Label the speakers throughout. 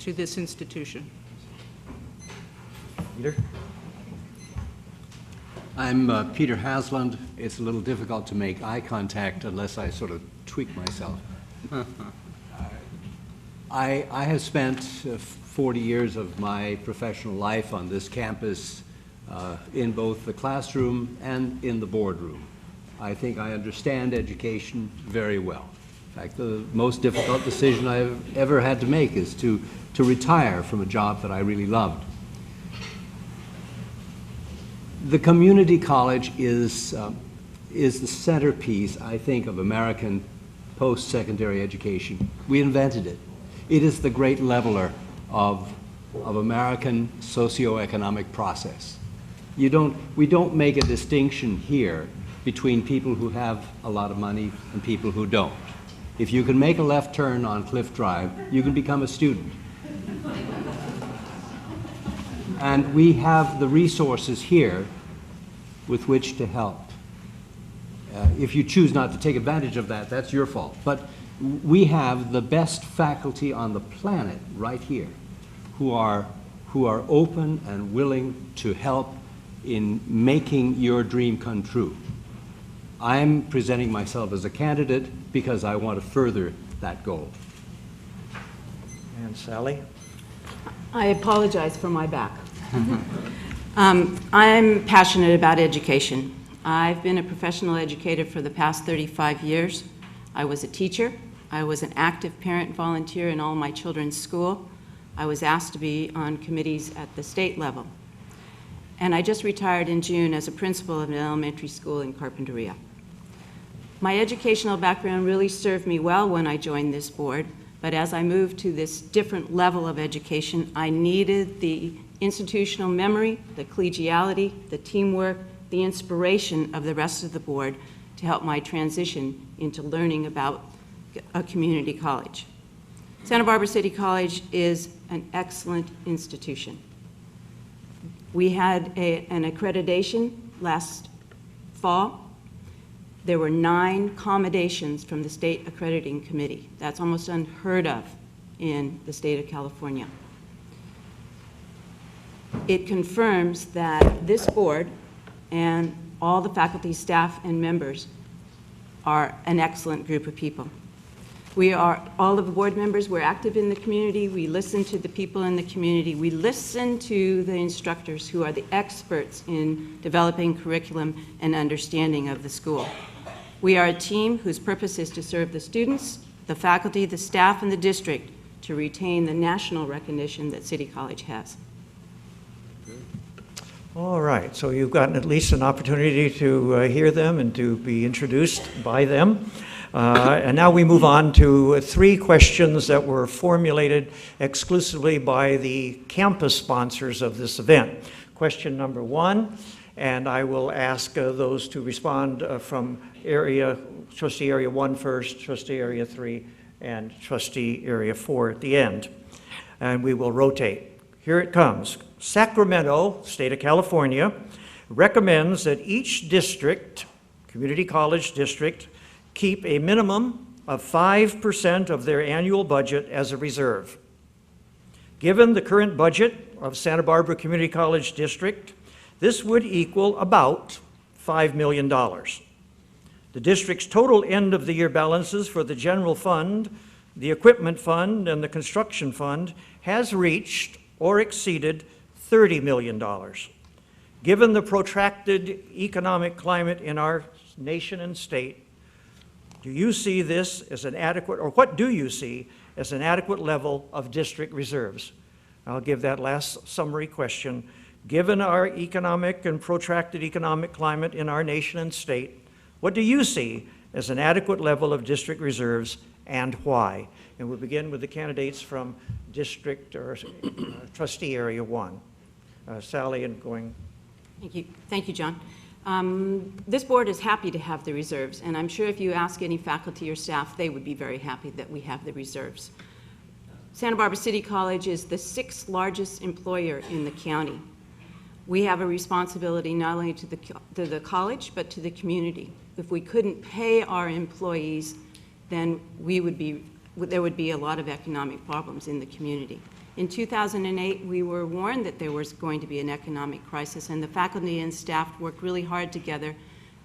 Speaker 1: to this institution.
Speaker 2: Peter?
Speaker 3: I'm Peter HASLUND. It's a little difficult to make eye contact unless I sort of tweak myself. I have spent 40 years of my professional life on this campus in both the classroom and in the boardroom. I think I understand education very well. In fact, the most difficult decision I've ever had to make is to retire from a job that I really loved. The community college is the centerpiece, I think, of American post-secondary education. We invented it. It is the great leveler of American socioeconomic process. We don't make a distinction here between people who have a lot of money and people who don't. If you can make a left turn on Cliff Drive, you can become a student. And we have the resources here with which to help. If you choose not to take advantage of that, that's your fault. But we have the best faculty on the planet right here who are open and willing to help in making your dream come true. I'm presenting myself as a candidate because I want to further that goal.
Speaker 2: And Sally?
Speaker 4: I apologize for my back. I'm passionate about education. I've been a professional educator for the past 35 years. I was a teacher. I was an active parent volunteer in all my children's school. I was asked to be on committees at the state level. And I just retired in June as a principal of an elementary school in Carpinteria. My educational background really served me well when I joined this board, but as I moved to this different level of education, I needed the institutional memory, the collegiality, the teamwork, the inspiration of the rest of the board to help my transition into learning about a community college. Santa Barbara City College is an excellent institution. We had an accreditation last fall. There were 9 commendations from the State Accrediting Committee. That's almost unheard of in the state of California. It confirms that this board and all the faculty, staff, and members are an excellent group of people. We are, all of the board members, we're active in the community. We listen to the people in the community. We listen to the instructors who are the experts in developing curriculum and understanding of the school. We are a team whose purpose is to serve the students, the faculty, the staff, and the district to retain the national recognition that City College has.
Speaker 2: All right, so you've gotten at least an opportunity to hear them and to be introduced by them. And now we move on to 3 questions that were formulated exclusively by the campus sponsors of this event. Question number 1, and I will ask those to respond from Trustee Area 1 first, Trustee Area 3, and Trustee Area 4 at the end. And we will rotate. Here it comes. Sacramento, state of California, recommends that each district, community college district, keep a minimum of 5% of their annual budget as a reserve. Given the current budget of Santa Barbara Community College District, this would equal about $5 million. The district's total end-of-the-year balances for the general fund, the equipment fund, and the construction fund has reached or exceeded $30 million. Given the protracted economic climate in our nation and state, do you see this as an adequate, or what do you see as an adequate level of district reserves? I'll give that last summary question. Given our economic and protracted economic climate in our nation and state, what do you see as an adequate level of district reserves and why? And we'll begin with the candidates from district or trustee area 1. Sally, and going.
Speaker 4: Thank you, John. This board is happy to have the reserves, and I'm sure if you ask any faculty or staff, they would be very happy that we have the reserves. Santa Barbara City College is the 6th largest employer in the county. We have a responsibility not only to the college, but to the community. If we couldn't pay our employees, then we would be there would be a lot of economic problems in the community. In 2008, we were warned that there was going to be an economic crisis, and the faculty and staff worked really hard together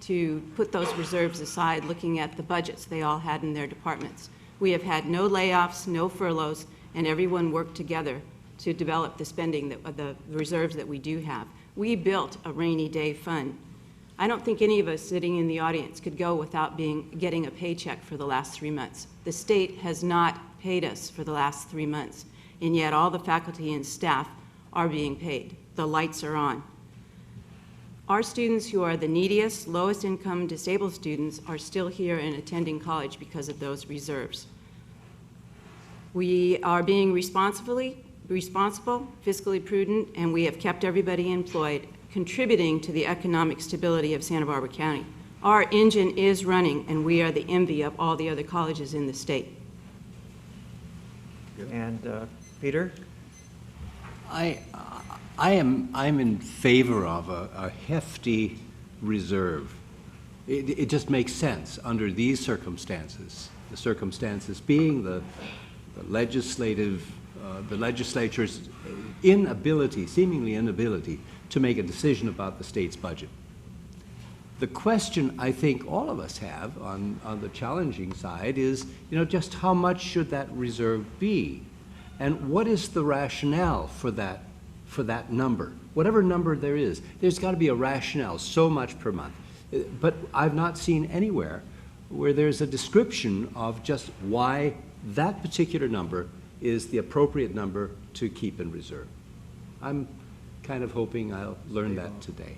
Speaker 4: to put those reserves aside, looking at the budgets they all had in their departments. We have had no layoffs, no furloughs, and everyone worked together to develop the spending, the reserves that we do have. We built a rainy day fund. I don't think any of us sitting in the audience could go without getting a paycheck for the last 3 months. The state has not paid us for the last 3 months, and yet all the faculty and staff are being paid. The lights are on. Our students who are the neediest, lowest income, disabled students are still here and attending college because of those reserves. We are being responsible, fiscally prudent, and we have kept everybody employed, contributing to the economic stability of Santa Barbara County. Our engine is running, and we are the envy of all the other colleges in the state.
Speaker 2: And Peter?
Speaker 3: I'm in favor of a hefty reserve. It just makes sense under these circumstances. The circumstances being the legislature's inability, seemingly inability, to make a decision about the state's budget. The question I think all of us have on the challenging side is, just how much should that reserve be? And what is the rationale for that number? Whatever number there is, there's got to be a rationale, so much per month. But I've not seen anywhere where there's a description of just why that particular number is the appropriate number to keep in reserve. I'm kind of hoping I'll learn that today.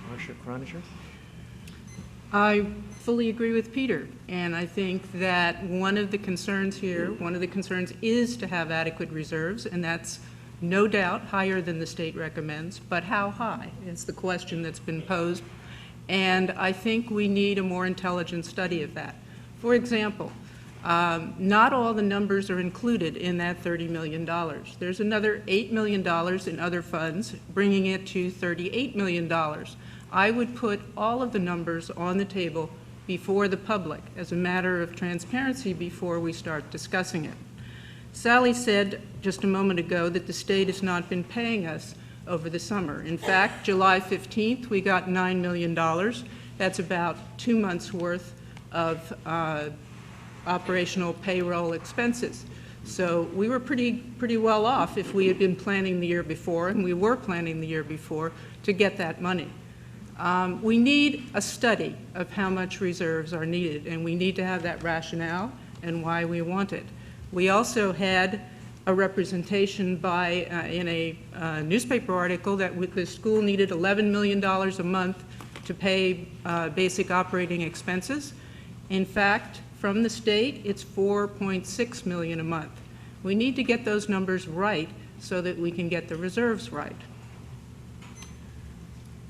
Speaker 2: MARSHA, CRONINGER?
Speaker 1: I fully agree with Peter, and I think that one of the concerns is to have adequate reserves, and that's no doubt higher than the state recommends, but how high is the question that's been posed, and I think we need a more intelligent study of that. For example, not all the numbers are included in that $30 million. There's another $8 million in other funds, bringing it to $38 million. I would put all of the numbers on the table before the public as a matter of transparency before we start discussing it. Sally said just a moment ago that the state has not been paying us over the summer. In fact, July 15th, we got $9 million. That's about 2 months' worth of operational payroll expenses. So we were pretty well off if we had been planning the year before, and we were planning the year before, to get that money. We need a study of how much reserves are needed, and we need to have that rationale and why we want it. We also had a representation in a newspaper article that the school needed $11 million a month to pay basic operating expenses. In fact, from the state, it's $4.6 million a month. We need to get those numbers right so that we can get the reserves right.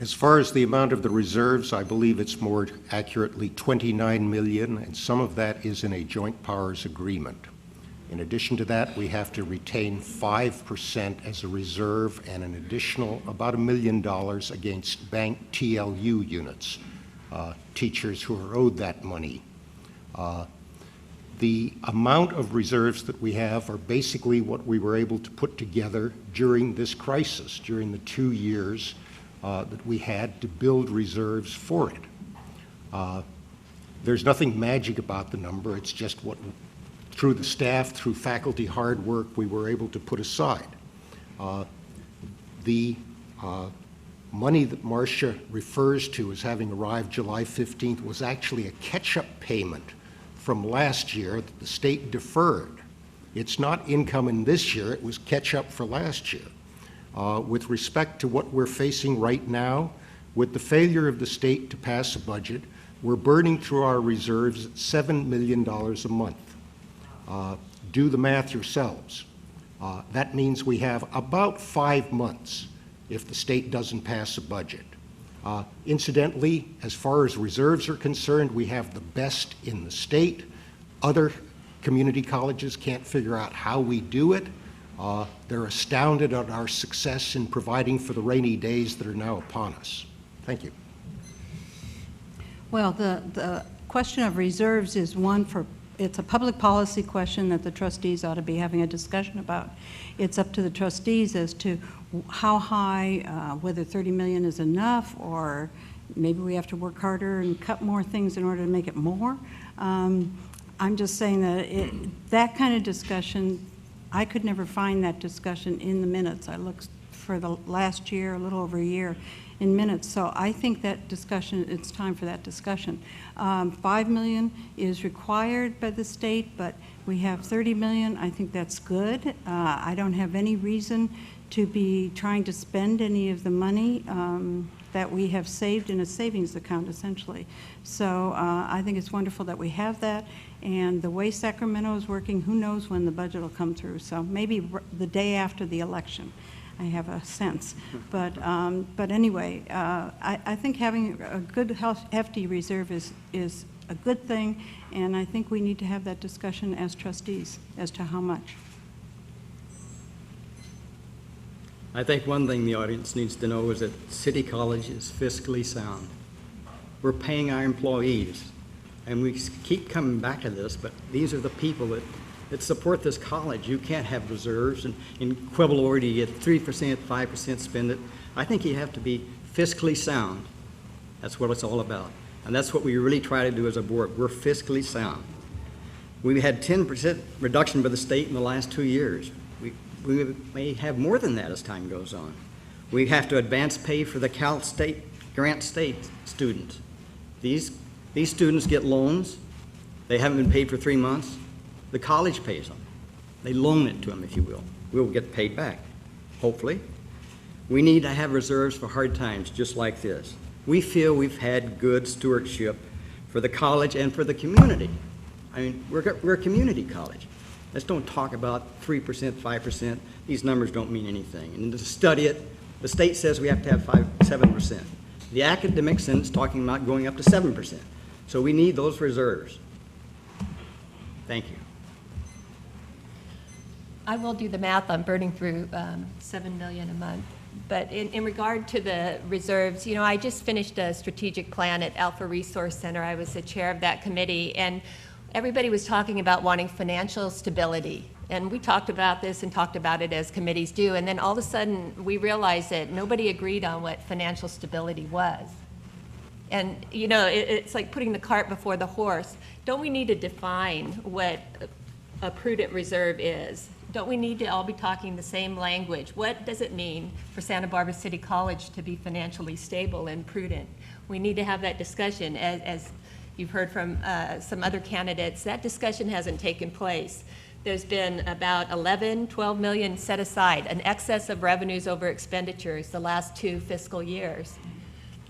Speaker 5: As far as the amount of the reserves, I believe it's more accurately $29 million, and some of that is in a joint powers agreement. In addition to that, we have to retain 5% as a reserve and an additional about $1 million against bank TLU units, teachers who are owed that money. The amount of reserves that we have are basically what we were able to put together during this crisis, during the 2 years that we had to build reserves for it. There's nothing magic about the number. It's just what, through the staff, through faculty hard work, we were able to put aside. The money that MARSHA refers to as having arrived July 15th was actually a catch-up payment from last year that the state deferred. It's not income in this year, it was catch-up for last year. With respect to what we're facing right now, with the failure of the state to pass a budget, we're burning through our reserves $7 million a month. Do the math yourselves. That means we have about 5 months if the state doesn't pass a budget. Incidentally, as far as reserves are concerned, we have the best in the state. Other community colleges can't figure out how we do it. They're astounded at our success in providing for the rainy days that are now upon us. Thank you.
Speaker 6: Well, the question of reserves is one for it's a public policy question that the trustees ought to be having a discussion about. It's up to the trustees as to how high, whether 30 million is enough, or maybe we have to work harder and cut more things in order to make it more. I'm just saying that that kind of discussion, I could never find that discussion in the minutes. I looked for the last year, a little over a year, in minutes. So I think that discussion, it's time for that discussion. 5 million is required by the state, but we have 30 million. I think that's good. I don't have any reason to be trying to spend any of the money that we have saved in a savings account, essentially. So I think it's wonderful that we have that. And the way Sacramento is working, who knows when the budget will come through. So maybe the day after the election, I have a sense. But anyway, I think having a good hefty reserve is a good thing, and I think we need to have that discussion as trustees as to how much.
Speaker 7: I think one thing the audience needs to know is that City College is fiscally sound. We're paying our employees, and we keep coming back to this, but these are the people that support this college. You can't have reserves and in quibble over to get 3%, 5% spend it. I think you have to be fiscally sound. That's what it's all about. And that's what we really try to do as a board. We're fiscally sound. We had 10% reduction by the state in the last 2 years. We may have more than that as time goes on. We have to advance pay for the Cal State, Grant State students. These students get loans. They haven't been paid for 3 months. The college pays them. They loan it to them, if you will. We'll get paid back, hopefully. We need to have reserves for hard times just like this. We feel we've had good stewardship for the college and for the community. I mean, we're a community college. Let's don't talk about 3%, 5%. These numbers don't mean anything. And to study it, the state says we have to have 7%. The academic senate is talking about going up to 7%. So we need those reserves. Thank you.
Speaker 8: I will do the math on burning through $7 million a month. But in regard to the reserves, you know, I just finished a strategic plan at Alpha Resource Center. I was the chair of that committee, and everybody was talking about wanting financial stability. And we talked about this and talked about it as committees do. And then all of a sudden, we realized that nobody agreed on what financial stability was. And, you know, it's like putting the cart before the horse. Don't we need to define what a prudent reserve is? Don't we need to all be talking the same language? What does it mean for Santa Barbara City College to be financially stable and prudent? We need to have that discussion. As you've heard from some other candidates, that discussion hasn't taken place. There's been about 12 million set aside, an excess of revenues over expenditures the last 2 fiscal years.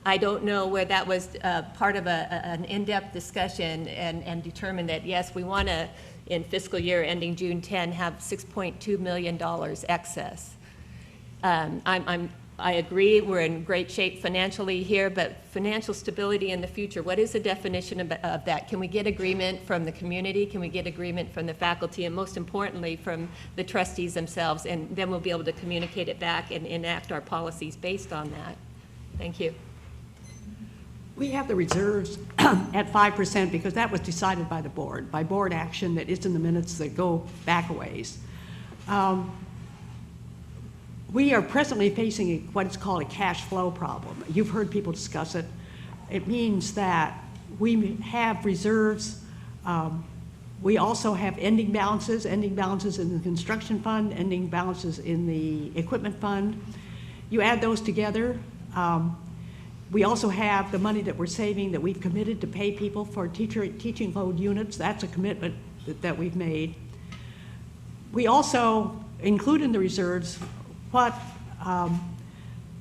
Speaker 8: I don't know where that was part of an in-depth discussion and determined that, yes, we want to, in fiscal year ending June 10, have $6.2 million excess. I agree we're in great shape financially here, but financial stability in the future, what is the definition of that? Can we get agreement from the community? Can we get agreement from the faculty? And most importantly, from the trustees themselves? And then we'll be able to communicate it back and enact our policies based on that. Thank you.
Speaker 9: We have the reserves at 5% because that was decided by the board, by board action that is in the minutes that go back a ways. We are presently facing what is called a cash flow problem. You've heard people discuss it. It means that we have reserves. We also have ending balances in the construction fund, ending balances in the equipment fund. You add those together. We also have the money that we're saving that we've committed to pay people for teaching load units. That's a commitment that we've made. We also include in the reserves what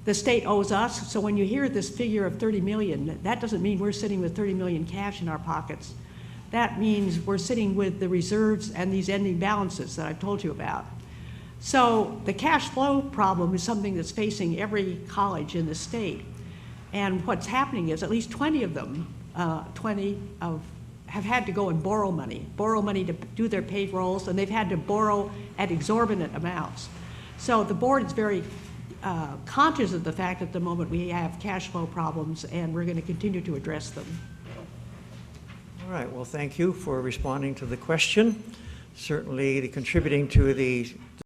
Speaker 9: the state owes us. So when you hear this figure of 30 million, that doesn't mean we're sitting with 30 million cash in our pockets. That means we're sitting with the reserves and these ending balances that I've told you about. So the cash flow problem is something that's facing every college in the state. And what's happening is at least 20 of them, have had to go and borrow money to do their payrolls, and they've had to borrow at exorbitant amounts. So the board is very conscious of the fact at the moment we have cash flow problems, and we're going to continue to address them.
Speaker 2: All right, well, thank you for responding to the question. Certainly contributing to the